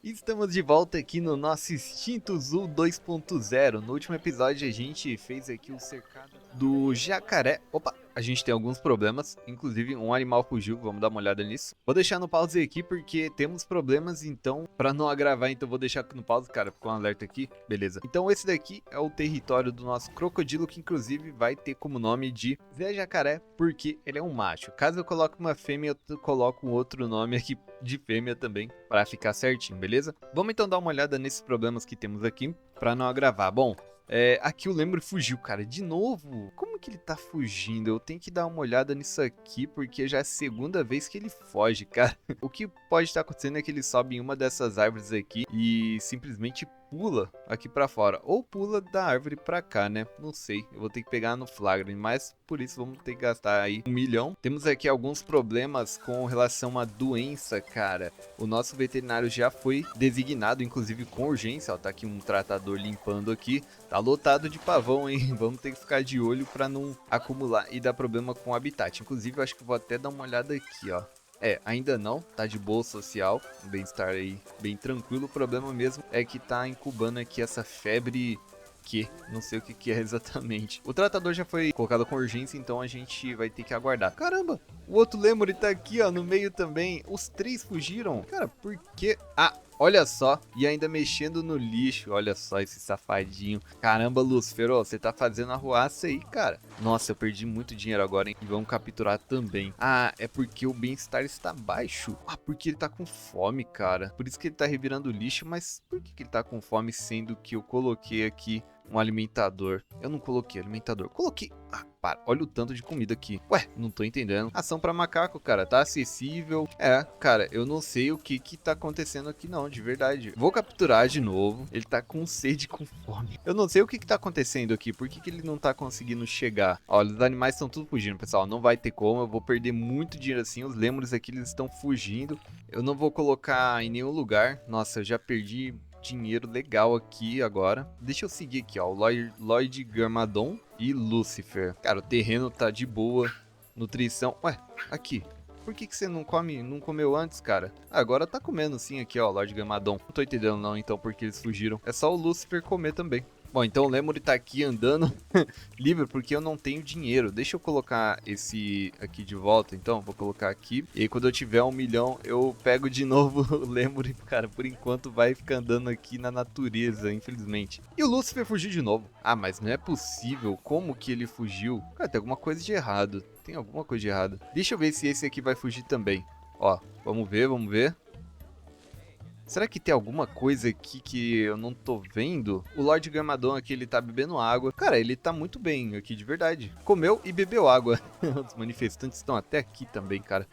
Estamos de volta aqui no nosso Instinto Zul 2.0. No último episódio a gente fez aqui o cercado do jacaré. Opa, a gente tem alguns problemas, inclusive um animal fugiu, vamos dar uma olhada nisso. Vou deixar no pause aqui porque temos problemas, então pra não agravar, então vou deixar no pause, cara, ficou um alerta aqui, beleza. Então esse daqui é o território do nosso crocodilo, que inclusive vai ter como nome de Zé Jacaré, porque ele é um macho. Caso eu coloque uma fêmea, eu coloco um outro nome aqui de fêmea também, pra ficar certinho, beleza? Vamos então dar uma olhada nesses problemas que temos aqui, pra não agravar. Bom, aqui o Lemur fugiu, cara, de novo. Como que ele tá fugindo? Eu tenho que dar uma olhada nisso aqui, porque já é a segunda vez que ele foge, cara. O que pode estar acontecendo é que ele sobe em uma dessas árvores aqui e simplesmente pula aqui pra fora. Ou pula da árvore pra cá, né? Não sei, eu vou ter que pegar no flagra, mas por isso vamos ter que gastar aí 1 milhão. Temos aqui alguns problemas com relação à doença, cara. O nosso veterinário já foi designado, inclusive com urgência, ó, tá aqui um tratador limpando aqui. Tá lotado de pavão, hein? Vamos ter que ficar de olho pra não acumular e dar problema com o habitat. Inclusive, eu acho que vou até dar uma olhada aqui, ó. Ainda não, tá de boa social, um bem-estar aí bem tranquilo. O problema mesmo é que tá incubando aqui essa febre que não sei o que é exatamente. O tratador já foi colocado com urgência, então a gente vai ter que aguardar. Caramba, o outro Lemur tá aqui, ó, no meio também. Os três fugiram. Cara, por quê? Ah, olha só, e ainda mexendo no lixo, olha só esse safadinho. Caramba, Lúcifer, você tá fazendo arruaça aí, cara. Nossa, eu perdi muito dinheiro agora, hein? E vamos capturar também. Ah, é porque o bem-estar está baixo. Ah, porque ele tá com fome, cara. Por isso que ele tá revirando lixo, mas por que ele tá com fome, sendo que eu coloquei aqui um alimentador? Eu não coloquei alimentador. Coloquei... Ah, para. Olha o tanto de comida aqui. Ué, não tô entendendo. Ação pra macaco, cara. Tá acessível. Cara, eu não sei o que tá acontecendo aqui não, de verdade. Vou capturar de novo. Ele tá com sede, com fome. Eu não sei o que tá acontecendo aqui. Por que ele não tá conseguindo chegar? Olha, os animais estão tudo fugindo, pessoal. Não vai ter como. Eu vou perder muito dinheiro assim. Os lêmures aqui, eles estão fugindo. Eu não vou colocar em nenhum lugar. Nossa, eu já perdi dinheiro legal aqui agora. Deixa eu seguir aqui, ó, o Lloyd Garmadon e Lucifer. Cara, o terreno tá de boa, nutrição. Ué, aqui. Por que você não comeu antes, cara? Agora tá comendo sim aqui, ó, Lord Garmadon. Não tô entendendo não, então, porque eles fugiram. É só o Lucifer comer também. Bom, então o Lemur tá aqui andando livre porque eu não tenho dinheiro. Deixa eu colocar esse aqui de volta, então. Vou colocar aqui. E aí, quando eu tiver 1 milhão, eu pego de novo o Lemur. E, cara, por enquanto vai ficar andando aqui na natureza, infelizmente. E o Lucifer fugiu de novo. Ah, mas não é possível. Como que ele fugiu? Cara, tem alguma coisa de errado. Tem alguma coisa de errado. Deixa eu ver se esse aqui vai fugir também. Ó, vamos ver, vamos ver. Será que tem alguma coisa aqui que eu não tô vendo? O Lord Garmadon aqui, ele tá bebendo água. Cara, ele tá muito bem aqui, de verdade. Comeu e bebeu água. Os manifestantes estão até aqui também, cara.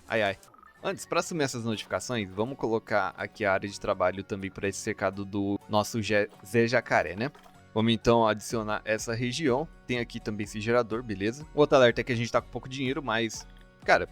Ai, ai. Antes, para assumir essas notificações, vamos colocar aqui a área de trabalho também para esse cercado do nosso Zé Jacaré, né? Vamos então adicionar essa região. Tem aqui também esse gerador, beleza? O outro alerta é que a gente tá com pouco dinheiro, mas... Cara,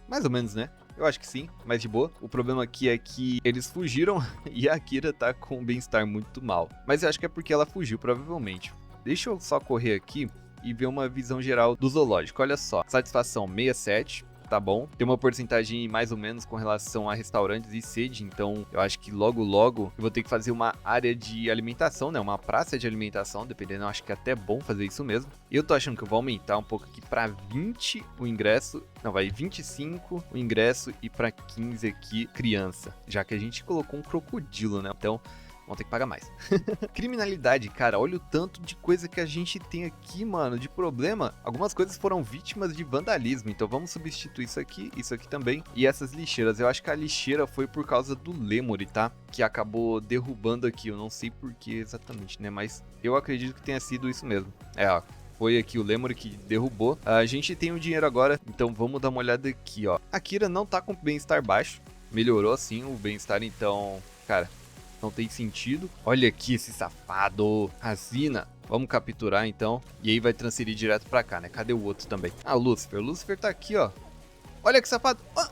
mais ou menos, né? Eu acho que sim, mas de boa. O problema aqui é que eles fugiram e a Akira tá com um bem-estar muito mal. Mas eu acho que é porque ela fugiu, provavelmente. Deixa eu só correr aqui e ver uma visão geral do zoológico. Olha só, satisfação 67. Tá bom, tem uma porcentagem mais ou menos com relação a restaurantes e sede, então eu acho que logo eu vou ter que fazer uma área de alimentação, né, uma praça de alimentação, dependendo, eu acho que é até bom fazer isso mesmo. Eu tô achando que eu vou aumentar um pouco aqui pra 20 o ingresso, não, vai 25 o ingresso e pra 15 aqui criança, já que a gente colocou um crocodilo, né, então... Vão ter que pagar mais. Criminalidade, cara, olha o tanto de coisa que a gente tem aqui, mano, de problema. Algumas coisas foram vítimas de vandalismo, então vamos substituir isso aqui também. E essas lixeiras, eu acho que a lixeira foi por causa do Lemur, tá? Que acabou derrubando aqui, eu não sei por que exatamente, né? Mas eu acredito que tenha sido isso mesmo. Ó. Foi aqui o Lemur que derrubou. A gente tem o dinheiro agora, então vamos dar uma olhada aqui, ó. A Akira não tá com bem-estar baixo. Melhorou, sim, o bem-estar, então... Cara... Não tem sentido. Olha aqui esse safado. Razina. Vamos capturar então. E aí vai transferir direto pra cá, né? Cadê o outro também? Ah, o Lucifer. O Lucifer tá aqui, ó. Olha que safado. Ah,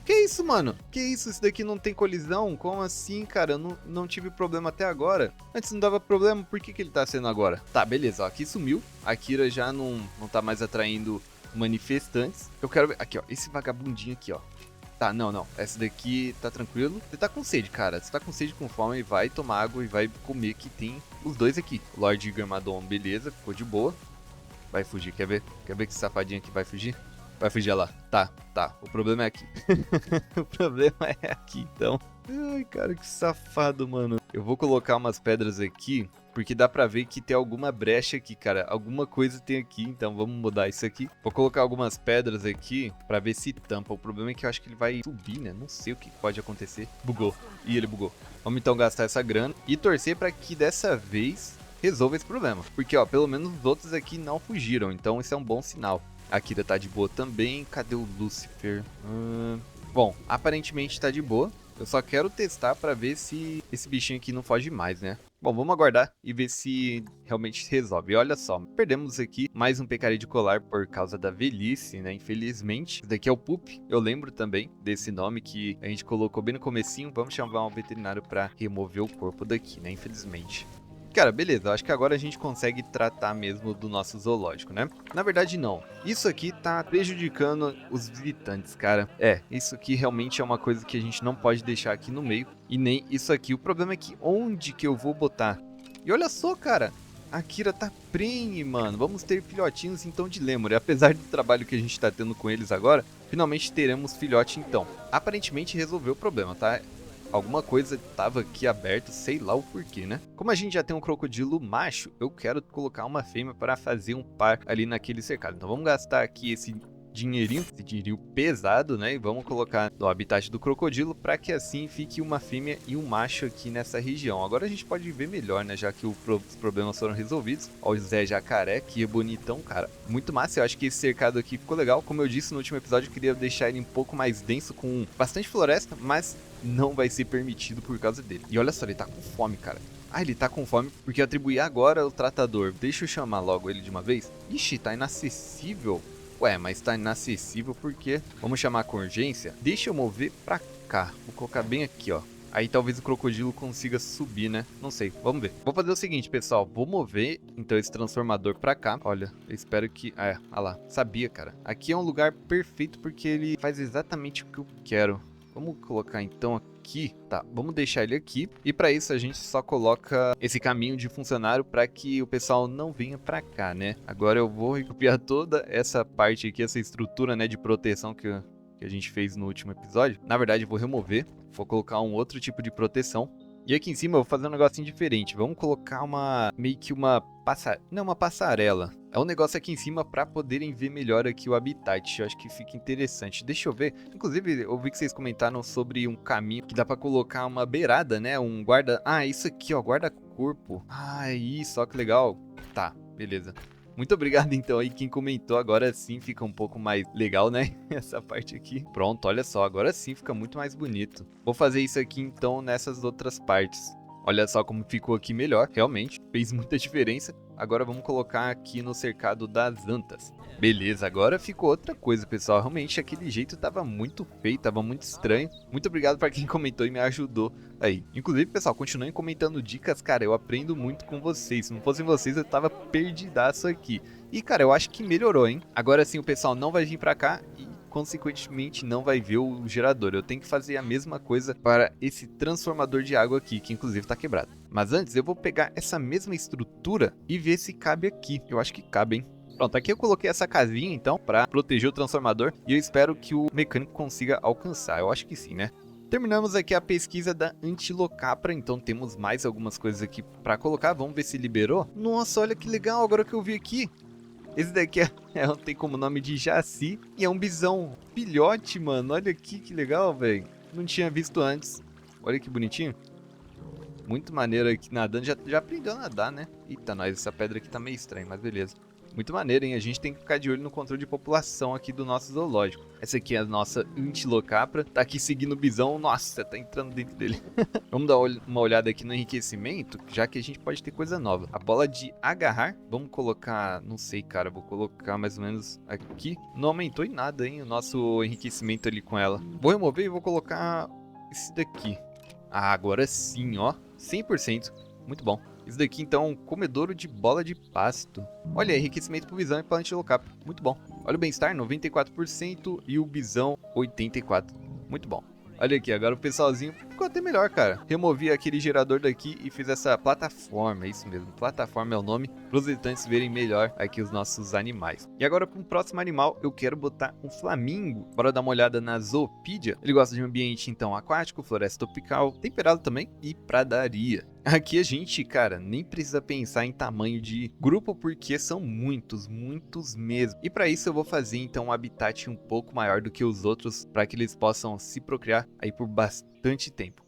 que isso, mano? Que isso? Isso daqui não tem colisão? Como assim, cara? Eu não tive problema até agora. Antes não dava problema. Por que ele tá sendo agora? Tá, beleza. Ó, aqui sumiu. A Akira já não tá mais atraindo manifestantes. Eu quero ver... Aqui, ó. Esse vagabundinho aqui, ó. Tá, não. Essa daqui tá tranquilo. Você tá com sede, cara. Você tá com sede, com fome, vai tomar água e vai comer, que tem os dois aqui. Lord Garmadon, beleza, ficou de boa. Vai fugir, quer ver? Quer ver que esse safadinho aqui vai fugir? Vai fugir lá. Tá. O problema é aqui. O problema é aqui, então. Ai, cara, que safado, mano. Eu vou colocar umas pedras aqui, porque dá pra ver que tem alguma brecha aqui, cara. Alguma coisa tem aqui, então vamos mudar isso aqui. Vou colocar algumas pedras aqui pra ver se tampa. O problema é que eu acho que ele vai subir, né? Não sei o que pode acontecer. Bugou. Ih, ele bugou. Vamos então gastar essa grana e torcer pra que dessa vez resolva esse problema. Porque, ó, pelo menos os outros aqui não fugiram, então isso é um bom sinal. A Kira tá de boa também. Cadê o Lucifer? Bom, aparentemente tá de boa. Eu só quero testar pra ver se esse bichinho aqui não foge mais, né? Bom, vamos aguardar e ver se realmente resolve. E olha só, perdemos aqui mais um pecaria de colar por causa da velhice, né? Infelizmente. Esse daqui é o Pup. Eu lembro também desse nome que a gente colocou bem no comecinho. Vamos chamar um veterinário pra remover o corpo daqui, né? Infelizmente. Cara, beleza, eu acho que agora a gente consegue tratar mesmo do nosso zoológico, né? Na verdade, não. Isso aqui tá prejudicando os visitantes, cara. Isso aqui realmente é uma coisa que a gente não pode deixar aqui no meio. E nem isso aqui. O problema é que onde que eu vou botar? E olha só, cara. A Kira tá prenhe, mano. Vamos ter filhotinhos então de Lemur. E apesar do trabalho que a gente tá tendo com eles agora, finalmente teremos filhote então. Aparentemente resolveu o problema, tá? Alguma coisa tava aqui aberta, sei lá o porquê, né? Como a gente já tem um crocodilo macho, eu quero colocar uma fêmea para fazer um par ali naquele cercado. Então vamos gastar aqui esse dinheirinho pesado, né? E vamos colocar no habitat do crocodilo para que assim fique uma fêmea e um macho aqui nessa região. Agora a gente pode ver melhor, né? Já que os problemas foram resolvidos. Ó, o Zé Jacaré, que é bonitão, cara. Muito massa, eu acho que esse cercado aqui ficou legal. Como eu disse no último episódio, eu queria deixar ele um pouco mais denso, com bastante floresta, mas não vai ser permitido por causa dele. E olha só, ele tá com fome, cara. Ah, ele tá com fome porque eu atribuí agora o tratador. Deixa eu chamar logo ele de uma vez. Ixi, tá inacessível. Ué, mas tá inacessível porque... Vamos chamar com urgência? Deixa eu mover pra cá. Vou colocar bem aqui, ó. Aí talvez o crocodilo consiga subir, né? Não sei, vamos ver. Vou fazer o seguinte, pessoal. Vou mover, então, esse transformador pra cá. Olha, eu espero que... olha lá. Sabia, cara. Aqui é um lugar perfeito porque ele faz exatamente o que eu quero. Vamos colocar, então, aqui. Tá, vamos deixar ele aqui. E para isso a gente só coloca esse caminho de funcionário para que o pessoal não venha para cá, né? Agora eu vou recopiar toda essa parte aqui, essa estrutura, né, de proteção que a gente fez no último episódio. Na verdade, eu vou remover. Vou colocar um outro tipo de proteção. E aqui em cima eu vou fazer um negocinho diferente. Vamos colocar meio que uma passarela. É um negócio aqui em cima para poderem ver melhor aqui o habitat. Eu acho que fica interessante. Deixa eu ver. Inclusive, eu vi que vocês comentaram sobre um caminho que dá para colocar uma beirada, né? Um guarda... Ah, isso aqui, ó. Guarda-corpo. Ah, isso. Ó que legal. Tá, beleza. Muito obrigado, então, aí quem comentou. Agora sim fica um pouco mais legal, né? Essa parte aqui. Pronto, olha só. Agora sim fica muito mais bonito. Vou fazer isso aqui, então, nessas outras partes. Olha só como ficou aqui melhor. Realmente, fez muita diferença. Agora vamos colocar aqui no cercado das antas. Beleza, agora ficou outra coisa, pessoal. Realmente, aquele jeito tava muito feio, tava muito estranho. Muito obrigado para quem comentou e me ajudou aí. Inclusive, pessoal, continuem comentando dicas, cara. Eu aprendo muito com vocês. Se não fossem vocês, eu tava perdidaço aqui. E, cara, eu acho que melhorou, hein? Agora sim, o pessoal não vai vir pra cá e, consequentemente, não vai ver o gerador. Eu tenho que fazer a mesma coisa para esse transformador de água aqui, que inclusive tá quebrado. Mas antes, eu vou pegar essa mesma estrutura e ver se cabe aqui. Eu acho que cabe, hein? Pronto, aqui eu coloquei essa casinha, então, para proteger o transformador. E eu espero que o mecânico consiga alcançar. Eu acho que sim, né? Terminamos aqui a pesquisa da Antilocapra, então temos mais algumas coisas aqui para colocar. Vamos ver se liberou. Nossa, olha que legal, agora que eu vi aqui. Esse daqui tem como nome de Jaci e é um bisão filhote, mano. Olha aqui que legal, velho. Não tinha visto antes. Olha que bonitinho. Muito maneiro aqui nadando. Já aprendeu a nadar, né? Eita, nós, essa pedra aqui tá meio estranha, mas beleza. Muito maneiro, hein? A gente tem que ficar de olho no controle de população aqui do nosso zoológico. Essa aqui é a nossa Antilocapra. Tá aqui seguindo o bisão. Nossa, tá entrando dentro dele. Vamos dar uma olhada aqui no enriquecimento, já que a gente pode ter coisa nova. A bola de agarrar. Vamos colocar... Não sei, cara. Vou colocar mais ou menos aqui. Não aumentou em nada, hein? O nosso enriquecimento ali com ela. Vou remover e vou colocar esse daqui. Ah, agora sim, ó. 100%. Muito bom. Isso daqui, então, um comedouro de bola de pasto. Olha aí, enriquecimento pro bisão e pra Antilocapra. Muito bom. Olha o bem-estar, 94%. E o bisão, 84%. Muito bom. Olha aqui, agora o pessoalzinho ficou até melhor, cara. Removi aquele gerador daqui e fiz essa plataforma, é isso mesmo. Plataforma é o nome, para os visitantes verem melhor aqui os nossos animais. E agora para o próximo animal, eu quero botar um flamingo. Bora dar uma olhada na Zoopedia. Ele gosta de um ambiente, então, aquático, floresta tropical, temperado também e pradaria. Aqui a gente, cara, nem precisa pensar em tamanho de grupo, porque são muitos mesmo. E para isso eu vou fazer, então, um habitat um pouco maior do que os outros, para que eles possam se procriar aí por bastante tempo.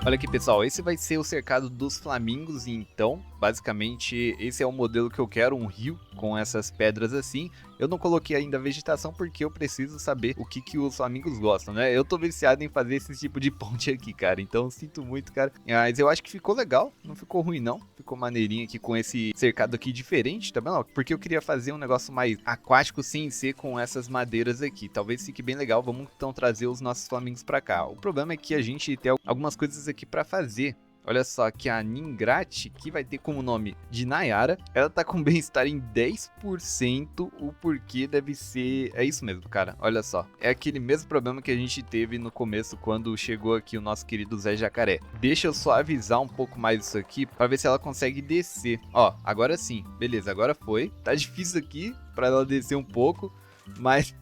Olha aqui, pessoal, esse vai ser o cercado dos flamingos, então, basicamente, esse é o modelo que eu quero, um rio com essas pedras assim. Eu não coloquei ainda vegetação porque eu preciso saber o que os flamingos gostam, né? Eu tô viciado em fazer esse tipo de ponte aqui, cara, então sinto muito, cara. Mas eu acho que ficou legal, não ficou ruim não, ficou maneirinho aqui com esse cercado aqui diferente, tá vendo? Porque eu queria fazer um negócio mais aquático sem ser com essas madeiras aqui. Talvez fique bem legal, vamos então trazer os nossos flamingos pra cá. O problema é que a gente tem algumas coisas aqui pra fazer. Olha só que a Ningrati, que vai ter como nome de Nayara, ela tá com bem-estar em 10%, o porquê deve ser... É isso mesmo, cara, olha só. É aquele mesmo problema que a gente teve no começo quando chegou aqui o nosso querido Zé Jacaré. Deixa eu só avisar um pouco mais isso aqui pra ver se ela consegue descer. Ó, agora sim, beleza, agora foi. Tá difícil aqui pra ela descer um pouco, mas...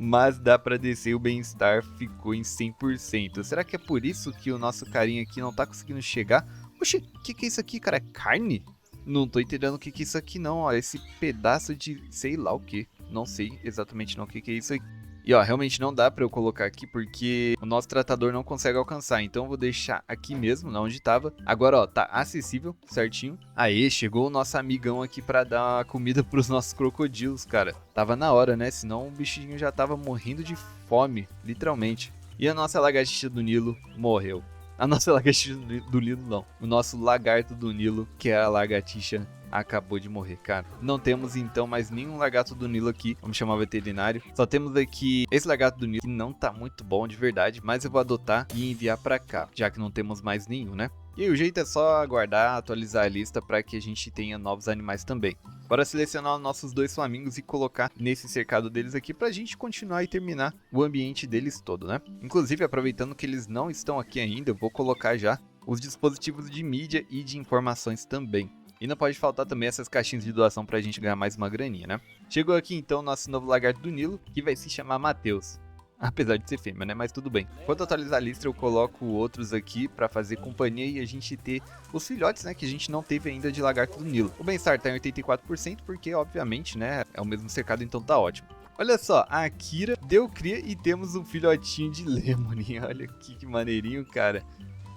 mas dá pra descer, o bem-estar ficou em 100%. Será que é por isso que o nosso carinha aqui não tá conseguindo chegar? Oxi, o que é isso aqui, cara? É carne? Não tô entendendo o que é isso aqui não, ó. Esse pedaço de sei lá o que. Não sei exatamente não o que é isso aqui. E ó, realmente não dá pra eu colocar aqui porque o nosso tratador não consegue alcançar. Então eu vou deixar aqui mesmo, na onde tava. Agora ó, tá acessível, certinho. Aê, chegou o nosso amigão aqui pra dar comida pros nossos crocodilos, cara. Tava na hora, né? Senão o bichinho já tava morrendo de fome, literalmente. E a nossa lagartixa do Nilo morreu. A nossa lagartixa do Nilo não. O nosso lagarto do Nilo, que é a lagartixa, acabou de morrer, cara. Não temos então mais nenhum lagarto do Nilo aqui. Vamos chamar o veterinário. Só temos aqui esse lagarto do Nilo que não tá muito bom de verdade, mas eu vou adotar e enviar pra cá, já que não temos mais nenhum, né? E aí, o jeito é só aguardar, atualizar a lista para que a gente tenha novos animais também. Bora selecionar os nossos 2 flamingos e colocar nesse cercado deles aqui pra gente continuar e terminar o ambiente deles todo, né? Inclusive, aproveitando que eles não estão aqui ainda, eu vou colocar já os dispositivos de mídia e de informações também. E não pode faltar também essas caixinhas de doação pra gente ganhar mais uma graninha, né? Chegou aqui então o nosso novo lagarto do Nilo, que vai se chamar Matheus. Apesar de ser fêmea, né? Mas tudo bem. Quando atualizar a lista, eu coloco outros aqui pra fazer companhia e a gente ter os filhotes, né? Que a gente não teve ainda de lagarto do Nilo. O bem-estar tá em 84%, porque, obviamente, né? É o mesmo cercado, então tá ótimo. Olha só, a Akira deu cria e temos um filhotinho de Lemony. Olha aqui que maneirinho, cara.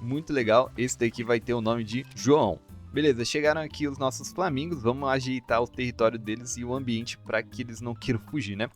Muito legal. Esse daqui vai ter o nome de João. Beleza, chegaram aqui os nossos flamingos. Vamos ajeitar o território deles e o ambiente para que eles não queiram fugir, né?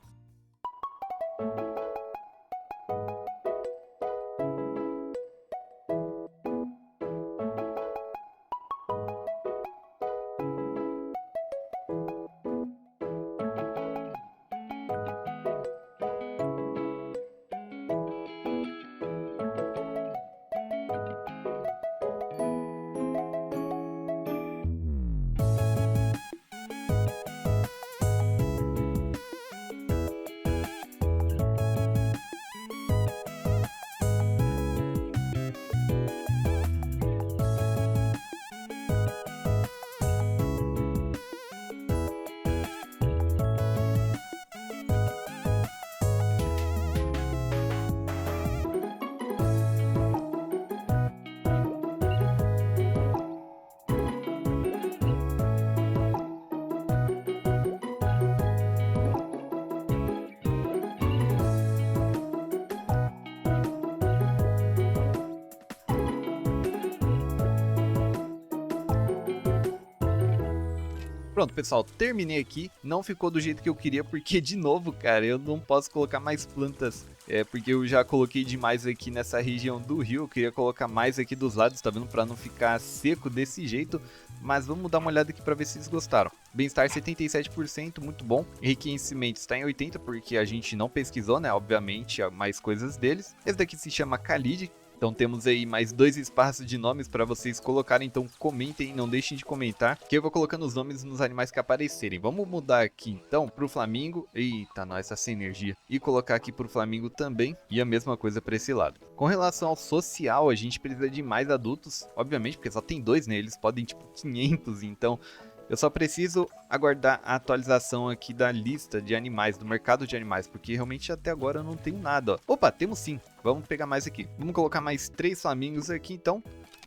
Pronto, pessoal, terminei aqui. Não ficou do jeito que eu queria, porque, de novo, cara, eu não posso colocar mais plantas. Porque eu já coloquei demais aqui nessa região do rio. Eu queria colocar mais aqui dos lados, tá vendo? Pra não ficar seco desse jeito. Mas vamos dar uma olhada aqui pra ver se vocês gostaram. Bem-estar 77%, muito bom. Enriquecimento está em 80%, porque a gente não pesquisou, né? Obviamente, mais coisas deles. Esse daqui se chama Khalid. Então temos aí mais 2 espaços de nomes para vocês colocarem, então comentem, não deixem de comentar, que eu vou colocando os nomes nos animais que aparecerem. Vamos mudar aqui então pro Flamingo, eita, nós, tá sem energia, e colocar aqui pro Flamingo também, e a mesma coisa para esse lado. Com relação ao social, a gente precisa de mais adultos, obviamente, porque só tem 2, né, eles podem tipo 500, então... Eu só preciso aguardar a atualização aqui da lista de animais, do mercado de animais, porque realmente até agora eu não tenho nada, ó. Opa, temos sim. Vamos pegar mais aqui. Vamos colocar mais 3 flamingos aqui, então.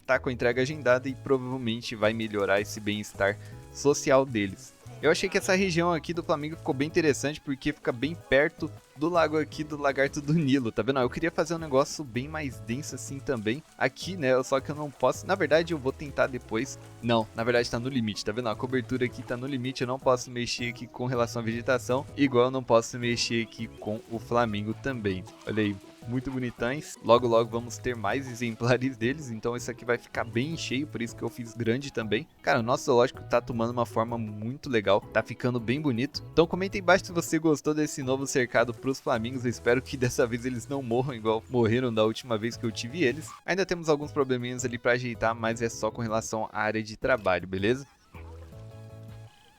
Tá com a entrega agendada e provavelmente vai melhorar esse bem-estar social deles. Eu achei que essa região aqui do Flamingo ficou bem interessante porque fica bem perto do lago aqui do Lagarto do Nilo, tá vendo? Eu queria fazer um negócio bem mais denso assim também aqui, né? Só que eu não posso, na verdade eu vou tentar depois. Não, na verdade tá no limite, tá vendo? A cobertura aqui tá no limite, eu não posso mexer aqui com relação à vegetação, igual eu não posso mexer aqui com o Flamingo também. Olha aí. Muito bonitões, logo logo vamos ter mais exemplares deles, então esse aqui vai ficar bem cheio, por isso que eu fiz grande também. Cara, o nosso zoológico tá tomando uma forma muito legal, tá ficando bem bonito. Então comenta aí embaixo se você gostou desse novo cercado pros flamingos, eu espero que dessa vez eles não morram igual morreram da última vez que eu tive eles. Ainda temos alguns probleminhas ali pra ajeitar, mas é só com relação à área de trabalho, beleza?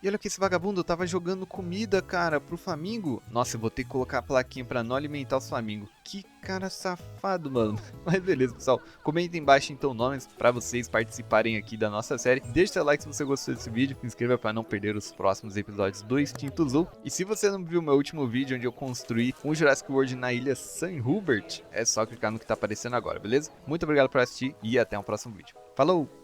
E olha que esse vagabundo tava jogando comida, cara, pro Flamingo. Nossa, eu vou ter que colocar a plaquinha pra não alimentar os Flamingos. Que cara safado, mano. Mas beleza, pessoal. Comentem embaixo, então, nomes pra vocês participarem aqui da nossa série. Deixe seu like se você gostou desse vídeo. Se inscreva pra não perder os próximos episódios do Instinto Zoo. E se você não viu meu último vídeo, onde eu construí um Jurassic World na ilha San Hubert, é só clicar no que tá aparecendo agora, beleza? Muito obrigado por assistir e até o próximo vídeo. Falou!